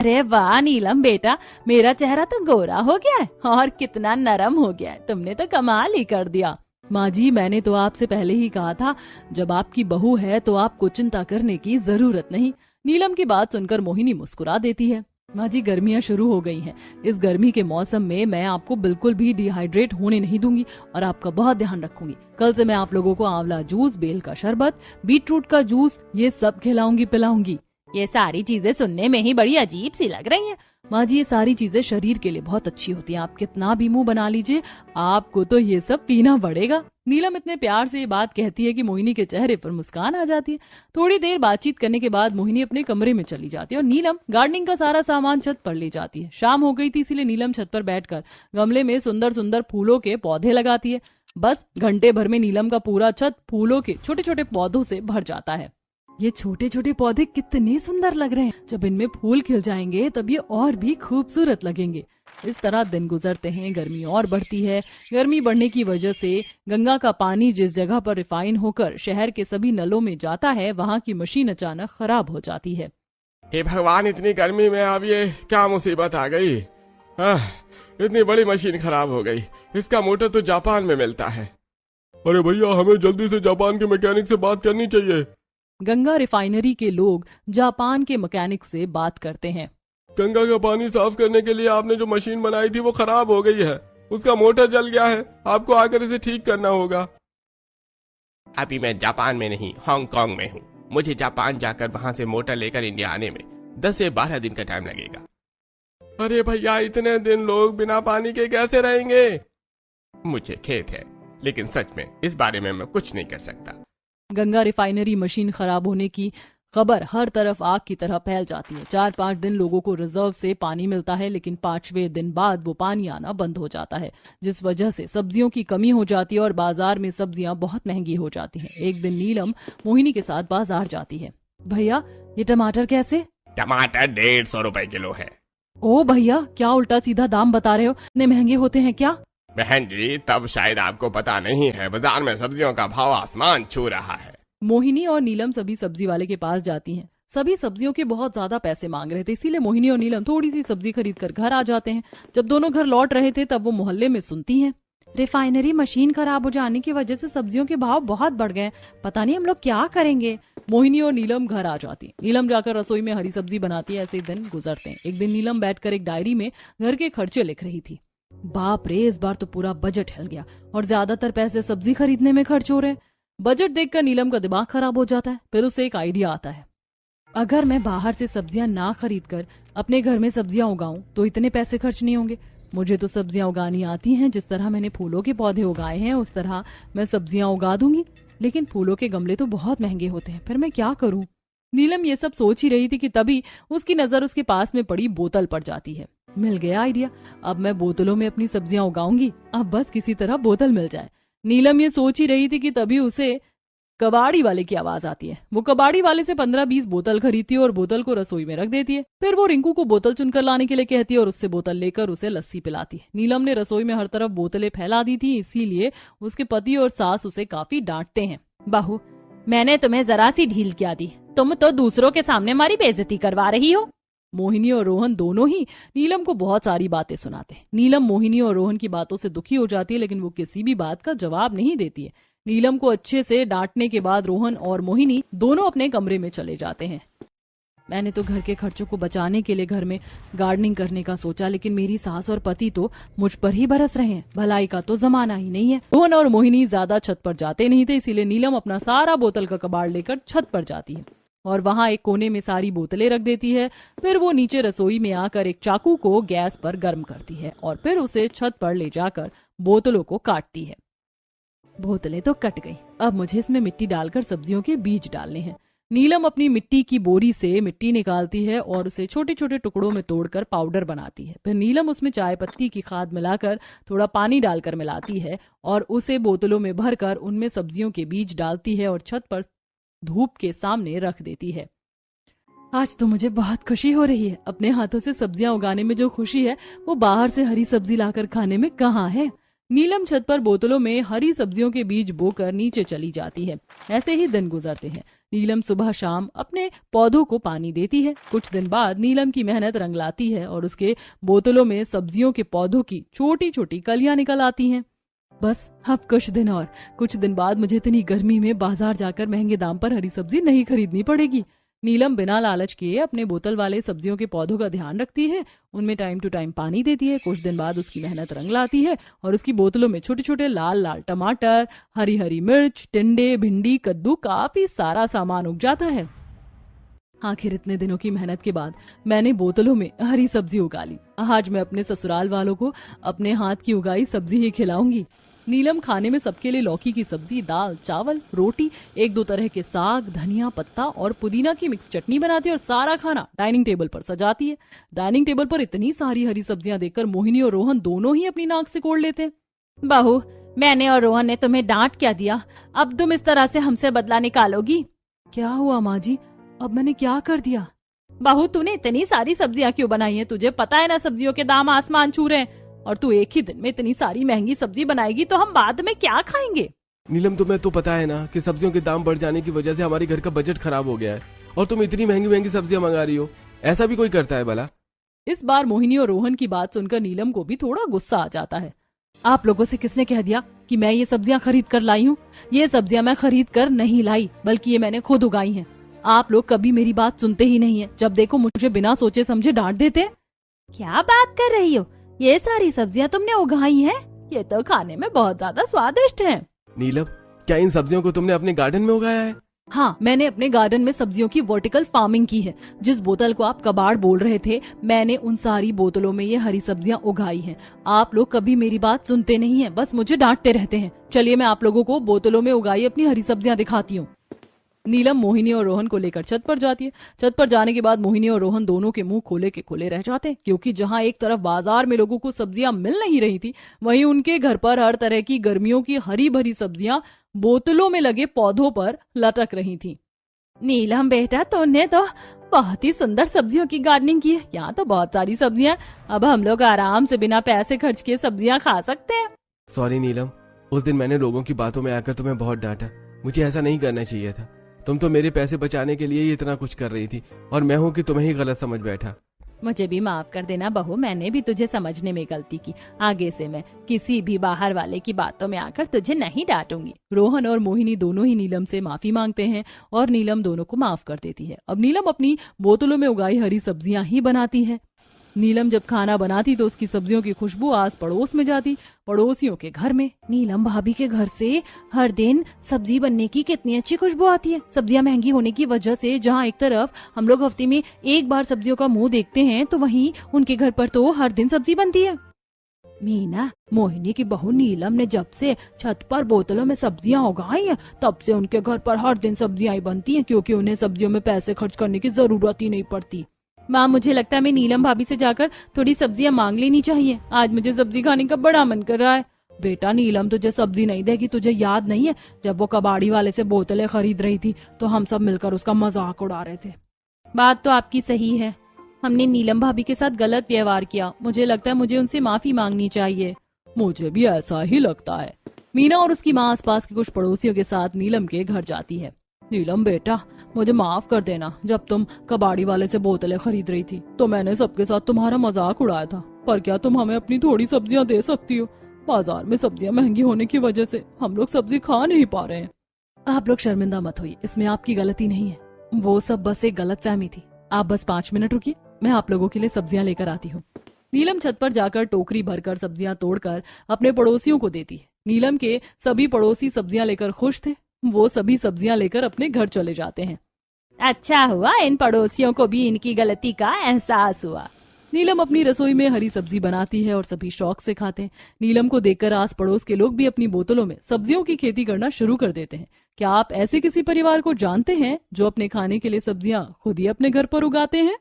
अरे वाह नीलम बेटा, मेरा चेहरा तो गोरा हो गया है और कितना नरम हो गया है। तुमने तो कमाल ही कर दिया। माँ जी, मैंने तो आपसे पहले ही कहा था, जब आपकी बहू है तो आपको चिंता करने की जरूरत नहीं। नीलम की बात सुनकर मोहिनी मुस्कुरा देती है। माँ जी, गर्मियाँ शुरू हो गई हैं। इस गर्मी के मौसम में मैं आपको बिल्कुल भी डिहाइड्रेट होने नहीं दूंगी और आपका बहुत ध्यान रखूंगी। कल से मैं आप लोगों को आंवला जूस, बेल का शरबत, बीटरूट का जूस, ये सब खिलाऊंगी पिलाऊंगी। ये सारी चीजें सुनने में ही बड़ी अजीब सी लग रही हैं। माँ जी, ये सारी चीजें शरीर के लिए बहुत अच्छी होती हैं। आप कितना भी मुंह बना लीजिए, आपको तो ये सब पीना पड़ेगा। नीलम इतने प्यार से ये बात कहती है कि मोहिनी के चेहरे पर मुस्कान आ जाती है। थोड़ी देर बातचीत करने के बाद मोहिनी अपने कमरे में चली जाती है और नीलम गार्डनिंग का सारा सामान छत पर ले जाती है। शाम हो गई थी, इसीलिए नीलम छत पर बैठकर गमले में सुंदर सुंदर फूलों के पौधे लगाती है। बस घंटे भर में नीलम का पूरा छत फूलों के छोटे छोटे पौधों से भर जाता है। ये छोटे छोटे पौधे कितने सुंदर लग रहे हैं। जब इनमें फूल खिल जाएंगे तब ये और भी खूबसूरत लगेंगे। इस तरह दिन गुजरते हैं। गर्मी और बढ़ती है। गर्मी बढ़ने की वजह से गंगा का पानी जिस जगह पर रिफाइन होकर शहर के सभी नलों में जाता है, वहाँ की मशीन अचानक खराब हो जाती है। हे भगवान, इतनी गर्मी में अब ये क्या मुसीबत आ गई। इतनी बड़ी मशीन खराब हो गई। इसका मोटर तो जापान में मिलता है। अरे भैया, हमें जल्दी से जापान के मैकेनिक से बात करनी चाहिए। गंगा रिफाइनरी के लोग जापान के मैकेनिक से बात करते हैं। गंगा का पानी साफ करने के लिए आपने जो मशीन बनाई थी वो खराब हो गई है। उसका मोटर जल गया है। आपको आकर इसे ठीक करना होगा। अभी मैं जापान में नहीं, हांगकांग में हूँ। मुझे जापान जाकर वहाँ से मोटर लेकर इंडिया आने में 10 से 12 दिन का टाइम लगेगा। अरे भैया, इतने दिन लोग बिना पानी के कैसे रहेंगे? मुझे खेद है, लेकिन सच में इस बारे में मैं कुछ नहीं कर सकता। गंगा रिफाइनरी मशीन खराब होने की खबर हर तरफ आग की तरह फैल जाती है। 4-5 दिन लोगों को रिजर्व से पानी मिलता है, लेकिन 5वें दिन बाद वो पानी आना बंद हो जाता है, जिस वजह से सब्जियों की कमी हो जाती है और बाजार में सब्जियां बहुत महंगी हो जाती हैं। एक दिन नीलम मोहिनी के साथ बाजार जाती है। भैया, ये टमाटर कैसे? टमाटर 150 रुपए किलो है। ओ भैया, क्या उल्टा सीधा दाम बता रहे हो? इतने महंगे होते हैं क्या? बहन जी, तब शायद आपको पता नहीं है, बाजार में सब्जियों का भाव आसमान छू रहा है। मोहिनी और नीलम सभी सब्जी वाले के पास जाती हैं। सभी सब्जियों के बहुत ज्यादा पैसे मांग रहे थे, इसीलिए मोहिनी और नीलम थोड़ी सी सब्जी खरीद कर घर आ जाते हैं। जब दोनों घर लौट रहे थे तब वो मोहल्ले में सुनती हैं, रिफाइनरी मशीन खराब हो जाने की वजह से सब्जियों के भाव बहुत बढ़ गए। पता नहीं हम लोग क्या करेंगे। मोहिनी और नीलम घर आ जाती है। नीलम जाकर रसोई में हरी सब्जी बनाती है। ऐसे ही दिन गुजरते हैं। एक दिन नीलम बैठकर एक डायरी में घर के खर्चे लिख रही थी। बाप रे, इस बार तो पूरा बजट हिल गया और ज्यादातर पैसे सब्जी खरीदने में खर्च हो रहे। बजट देखकर नीलम का दिमाग खराब हो जाता है। फिर उसे एक आइडिया आता है, अगर मैं बाहर से सब्जियां ना खरीद कर अपने घर में सब्जियां उगाऊं तो इतने पैसे खर्च नहीं होंगे। मुझे तो सब्जियां उगानी आती हैं, जिस तरह मैंने फूलों के पौधे उगाए हैं उस तरह मैं सब्जियां उगा दूंगी। लेकिन फूलों के गमले तो बहुत महंगे होते हैं, फिर मैं क्या करूं? नीलम ये सब सोच ही रही थी कि तभी उसकी नजर उसके पास में पड़ी बोतल पड़ जाती है। मिल गया आइडिया, अब मैं बोतलों में अपनी सब्जियां उगाऊंगी। अब बस किसी तरह बोतल मिल जाए। नीलम ये सोच ही रही थी कि तभी उसे कबाड़ी वाले की आवाज आती है। वो कबाड़ी वाले से 15-20 बोतल खरीदती है और बोतल को रसोई में रख देती है। फिर वो रिंकू को बोतल चुनकर लाने के लिए कहती है और उससे बोतल लेकर उसे लस्सी पिलाती है। नीलम ने रसोई में हर तरफ बोतलें फैला दी थी, इसीलिए उसके पति और सास उसे काफी डांटते हैं। बहू, मैंने तुम्हें जरा सी ढील क्या दी? तुम तो दूसरों के सामने हमारी बेइज्जती करवा रही हो। मोहिनी और रोहन दोनों ही नीलम को बहुत सारी बातें सुनाते हैं। नीलम मोहिनी और रोहन की बातों से दुखी हो जाती है, लेकिन वो किसी भी बात का जवाब नहीं देती है। नीलम को अच्छे से डांटने के बाद रोहन और मोहिनी दोनों अपने कमरे में चले जाते हैं। मैंने तो घर के खर्चों को बचाने के लिए घर में गार्डनिंग करने का सोचा, लेकिन मेरी सास और पति तो मुझ पर ही बरस रहे हैं। भलाई का तो जमाना ही नहीं है। रोहन और मोहिनी ज्यादा छत पर जाते नहीं थे, इसीलिए नीलम अपना सारा बोतल का कबाड़ लेकर छत पर जाती है और वहां एक कोने में सारी बोतलें रख देती है। फिर वो नीचे रसोई में आकर एक चाकू को गैस पर गर्म करती है और फिर उसे छत पर ले जाकर बोतलों को काटती है। बोतलें तो कट गई। अब मुझे इसमें मिट्टी डालकर सब्जियों के बीज डालने हैं। नीलम अपनी मिट्टी की बोरी से मिट्टी निकालती है और उसे छोटे छोटे टुकड़ों में तोड़कर पाउडर बनाती है। फिर नीलम उसमें चाय पत्ती की खाद मिलाकर थोड़ा पानी डालकर मिलाती है और उसे बोतलों में भरकर उनमें सब्जियों के बीज डालती है और छत पर धूप के सामने रख देती है। आज तो मुझे बहुत खुशी हो रही है। अपने हाथों से सब्जियां उगाने में जो खुशी है वो बाहर से हरी सब्जी लाकर खाने में कहाँ है। नीलम छत पर बोतलों में हरी सब्जियों के बीज बोकर नीचे चली जाती है। ऐसे ही दिन गुजरते हैं। नीलम सुबह शाम अपने पौधों को पानी देती है। कुछ दिन बाद नीलम की मेहनत रंग लाती है और उसके बोतलों में सब्जियों के पौधों की छोटी छोटी कलियां निकल आती हैं। बस अब कुछ दिन बाद मुझे इतनी गर्मी में बाजार जाकर महंगे दाम पर हरी सब्जी नहीं खरीदनी पड़ेगी। नीलम बिना लालच के अपने बोतल वाले सब्जियों के पौधों का ध्यान रखती है, उनमें टाइम टू टाइम पानी देती है। कुछ दिन बाद उसकी मेहनत रंग लाती है और उसकी बोतलों में छोटे छोटे लाल लाल टमाटर, हरी हरी मिर्च, टिंडे, भिंडी, कद्दू, काफी सारा सामान उग जाता है। आखिर इतने दिनों की मेहनत के बाद मैंने बोतलों में हरी सब्जी उगा ली। आज मैं अपने ससुराल वालों को अपने हाथ की उगाई सब्जी ही खिलाऊंगी। नीलम खाने में सबके लिए लौकी की सब्जी, दाल, चावल, रोटी, एक दो तरह के साग, धनिया पत्ता और पुदीना की मिक्स चटनी बनाती है और सारा खाना डाइनिंग टेबल पर सजाती है। डाइनिंग टेबल पर इतनी सारी हरी सब्जियां देखकर मोहिनी और रोहन दोनों ही अपनी नाक से कोड़ लेते हैं। बहू, मैंने और रोहन ने तुम्हें डांट क्या दिया? अब तुम इस तरह से हमसे बदला निकालोगी? क्या हुआ माँ जी, अब मैंने क्या कर दिया? बहू, तूने इतनी सारी सब्जियां क्यों बनाई हैं? तुझे पता है ना सब्जियों के दाम आसमान छू रहे हैं, और तू एक ही दिन में इतनी सारी महंगी सब्जी बनाएगी तो हम बाद में क्या खाएंगे? नीलम, तुम्हें तो पता है ना कि सब्जियों के दाम बढ़ जाने की वजह से हमारे घर का बजट खराब हो गया है, और तुम इतनी महंगी महंगी सब्जियां मंगा रही हो। ऐसा भी कोई करता है भला? इस बार मोहिनी और रोहन की बात सुनकर नीलम को भी थोड़ा गुस्सा आ जाता है। आप लोगों से किसने कह दिया कि मैं ये सब्जियां खरीद कर लाई हूँ? ये सब्जियां मैं खरीद कर नहीं लाई, बल्कि ये मैंने खुद उगाई हैं। आप लोग कभी मेरी बात सुनते ही नहीं है। जब देखो मुझे बिना सोचे समझे डांट देते। क्या बात कर रही हो? ये सारी सब्जियां तुमने उगाई हैं? ये तो खाने में बहुत ज्यादा स्वादिष्ट हैं। नीलम, क्या इन सब्जियों को तुमने अपने गार्डन में उगाया है? हाँ, मैंने अपने गार्डन में सब्जियों की वर्टिकल फार्मिंग की है। जिस बोतल को आप कबाड़ बोल रहे थे, मैंने उन सारी बोतलों में ये हरी सब्जियां उगाई हैं। आप लोग कभी मेरी बात सुनते नहीं हैं, बस मुझे डांटते रहते हैं। चलिए मैं आप लोगों को बोतलों में उगाई अपनी हरी सब्जियां दिखाती हूँ। नीलम मोहिनी और रोहन को लेकर छत पर जाती है। छत पर जाने के बाद मोहिनी और रोहन दोनों के मुंह खोले के खोले रह जाते हैं, क्योंकि जहां एक तरफ बाजार में लोगों को सब्जियां मिल नहीं रही थी, वहीं उनके घर पर हर तरह की गर्मियों की हरी भरी सब्जियां बोतलों में लगे पौधों पर लटक रही थी। नीलम बेटा, तुमने तो बहुत ही सुंदर सब्जियों की गार्डनिंग की है। यहाँ तो बहुत सारी सब्जियां, अब हम लोग आराम से बिना पैसे खर्च किए सब्जियां खा सकते हैं। सॉरी नीलम, उस दिन मैंने लोगों की बातों में आकर तुम्हें बहुत डांटा। मुझे ऐसा नहीं करना चाहिए था। तुम तो मेरे पैसे बचाने के लिए ही इतना कुछ कर रही थी, और मैं हूँ कि तुम्हें ही गलत समझ बैठा। मुझे भी माफ कर देना बहू, मैंने भी तुझे समझने में गलती की। आगे से मैं किसी भी बाहर वाले की बातों में आकर तुझे नहीं डांटूंगी। रोहन और मोहिनी दोनों ही नीलम से माफी मांगते हैं और नीलम दोनों को माफ कर देती है। अब नीलम अपनी बोतलों में उगाई हरी सब्जियां ही बनाती है। नीलम जब खाना बनाती तो उसकी सब्जियों की खुशबू आस पड़ोस में जाती, पड़ोसियों के घर में। नीलम भाभी के घर से हर दिन सब्जी बनने की कितनी अच्छी खुशबू आती है। सब्जियां महंगी होने की वजह से जहाँ एक तरफ हम लोग हफ्ते में एक बार सब्जियों का मुंह देखते हैं, तो वहीं उनके घर पर तो हर दिन सब्जी बनती है। मीना, मोहिनी की बहू नीलम ने जब से छत पर बोतलों में सब्जियां उगाई हैं, तब से उनके घर पर हर दिन सब्जियां ही बनती हैं, क्योंकि उन्हें सब्जियों में पैसे खर्च करने की जरूरत ही नहीं पड़ती। माँ, मुझे लगता है मैं नीलम भाभी से जाकर थोड़ी सब्जियां मांग लेनी चाहिए। आज मुझे सब्जी खाने का बड़ा मन कर रहा है। बेटा, नीलम तुझे सब्जी नहीं देगी। तुझे याद नहीं है जब वो कबाड़ी वाले से बोतलें खरीद रही थी तो हम सब मिलकर उसका मजाक उड़ा रहे थे। बात तो आपकी सही है, हमने नीलम भाभी के साथ गलत व्यवहार किया। मुझे लगता है मुझे उनसे माफी मांगनी चाहिए। मुझे भी ऐसा ही लगता है। मीना और उसकी माँ आसपास के कुछ पड़ोसियों के साथ नीलम के घर जाती है। नीलम बेटा, मुझे माफ कर देना। जब तुम कबाड़ी वाले से बोतलें खरीद रही थी तो मैंने सबके साथ तुम्हारा मजाक उड़ाया था, पर क्या तुम हमें अपनी थोड़ी सब्जियां दे सकती हो? बाजार में सब्जियां महंगी होने की वजह से हम लोग सब्जी खा नहीं पा रहे हैं। आप लोग शर्मिंदा मत होइए, इसमें आपकी गलती नहीं है। वो सब बस एक गलतफहमी थी। आप बस 5 मिनट रुकिए, मैं आप लोगों के लिए सब्जियां लेकर आती हूँ। नीलम छत पर जाकर टोकरी भरकर सब्जियां तोड़कर अपने पड़ोसियों को देती है। नीलम के सभी पड़ोसी सब्जियां लेकर खुश थे। वो सभी सब्जियां लेकर अपने घर चले जाते हैं। अच्छा हुआ इन पड़ोसियों को भी इनकी गलती का एहसास हुआ। नीलम अपनी रसोई में हरी सब्जी बनाती है और सभी शौक से खाते हैं। नीलम को देखकर आस पड़ोस के लोग भी अपनी बोतलों में सब्जियों की खेती करना शुरू कर देते हैं। क्या आप ऐसे किसी परिवार को जानते हैं जो अपने खाने के लिए सब्जियां खुद ही अपने घर पर उगाते हैं?